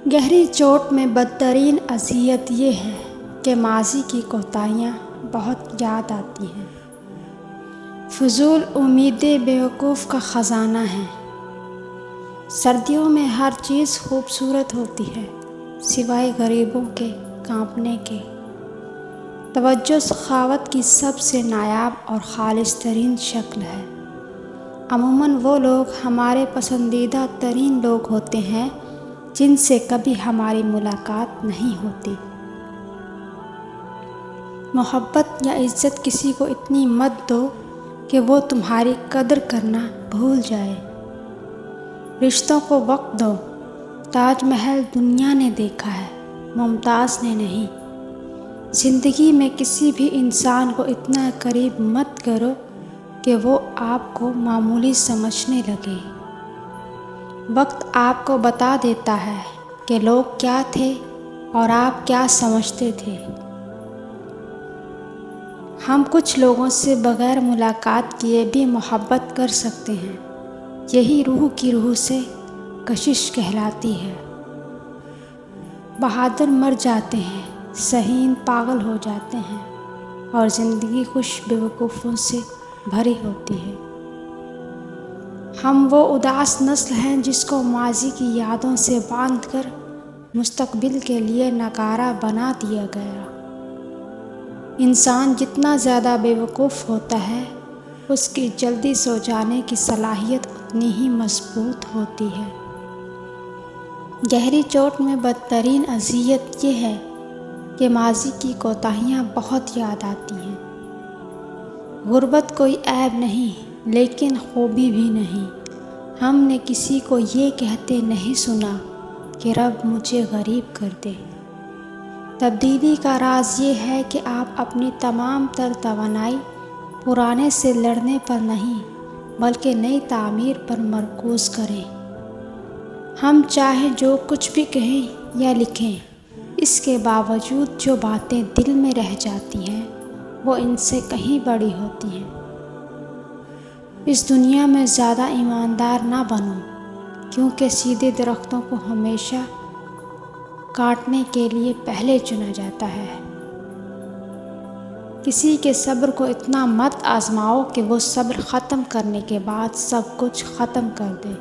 گہری چوٹ میں بدترین اذیت یہ ہے کہ ماضی کی کوتاہیاں بہت یاد آتی ہیں۔ فضول امیدیں بیوقوف کا خزانہ ہیں۔ سردیوں میں ہر چیز خوبصورت ہوتی ہے سوائے غریبوں کے کانپنے کے۔ توجہ سخاوت کی سب سے نایاب اور خالص ترین شکل ہے۔ عموماً وہ لوگ ہمارے پسندیدہ ترین لوگ ہوتے ہیں جن سے کبھی ہماری ملاقات نہیں ہوتی۔ محبت یا عزت کسی کو اتنی مت دو کہ وہ تمہاری قدر کرنا بھول جائے۔ رشتوں کو وقت دو۔ تاج محل دنیا نے دیکھا ہے، ممتاز نے نہیں۔ زندگی میں کسی بھی انسان کو اتنا قریب مت کرو کہ وہ آپ کو معمولی سمجھنے لگے۔ وقت آپ کو بتا دیتا ہے کہ لوگ کیا تھے اور آپ کیا سمجھتے تھے۔ ہم کچھ لوگوں سے بغیر ملاقات کیے بھی محبت کر سکتے ہیں۔ یہی روح کی روح سے کشش کہلاتی ہے۔ بہادر مر جاتے ہیں، ذہین پاگل ہو جاتے ہیں اور زندگی خوش بیوقوفوں سے بھری ہوتی ہے۔ ہم وہ اداس نسل ہیں جس کو ماضی کی یادوں سے باندھ کر مستقبل کے لیے نکارہ بنا دیا گیا۔ انسان جتنا زیادہ بیوقوف ہوتا ہے اس کی جلدی سو جانے کی صلاحیت اتنی ہی مضبوط ہوتی ہے۔ گہری چوٹ میں بدترین اذیت یہ ہے کہ ماضی کی کوتاہیاں بہت یاد آتی ہیں۔ غربت کوئی عیب نہیں لیکن خوبی بھی نہیں۔ ہم نے کسی کو یہ کہتے نہیں سنا کہ رب مجھے غریب کر دے۔ تبدیلی کا راز یہ ہے کہ آپ اپنی تمام تر توانائی پرانے سے لڑنے پر نہیں بلکہ نئی تعمیر پر مرکوز کریں۔ ہم چاہے جو کچھ بھی کہیں یا لکھیں، اس کے باوجود جو باتیں دل میں رہ جاتی ہیں وہ ان سے کہیں بڑی ہوتی ہیں۔ اس دنیا میں زیادہ ایماندار نہ بنو کیونکہ سیدھے درختوں کو ہمیشہ کاٹنے کے لیے پہلے چنا جاتا ہے۔ کسی کے صبر کو اتنا مت آزماؤ کہ وہ صبر ختم کرنے کے بعد سب کچھ ختم کر دے۔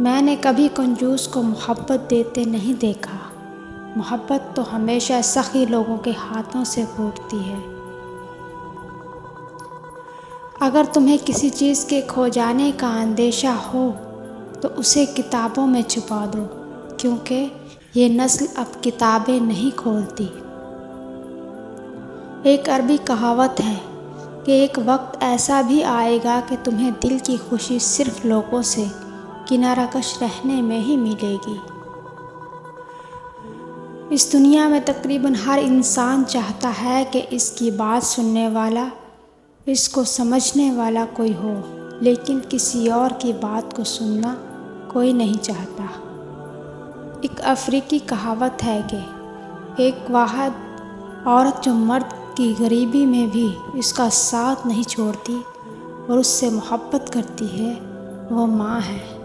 میں نے کبھی کنجوس کو محبت دیتے نہیں دیکھا۔ محبت تو ہمیشہ سخی لوگوں کے ہاتھوں سے پھوٹتی ہے۔ اگر تمہیں کسی چیز کے کھو جانے کا اندیشہ ہو تو اسے کتابوں میں چھپا دو کیونکہ یہ نسل اب کتابیں نہیں کھولتی۔ ایک عربی کہاوت ہے کہ ایک وقت ایسا بھی آئے گا کہ تمہیں دل کی خوشی صرف لوگوں سے کنارہ کش رہنے میں ہی ملے گی۔ اس دنیا میں تقریباً ہر انسان چاہتا ہے کہ اس کی بات سننے والا، اس کو سمجھنے والا کوئی ہو، لیکن کسی اور کی بات کو سننا کوئی نہیں چاہتا۔ ایک افریقی کہاوت ہے کہ ایک واحد عورت جو مرد کی غریبی میں بھی اس کا ساتھ نہیں چھوڑتی اور اس سے محبت کرتی ہے وہ ماں ہے۔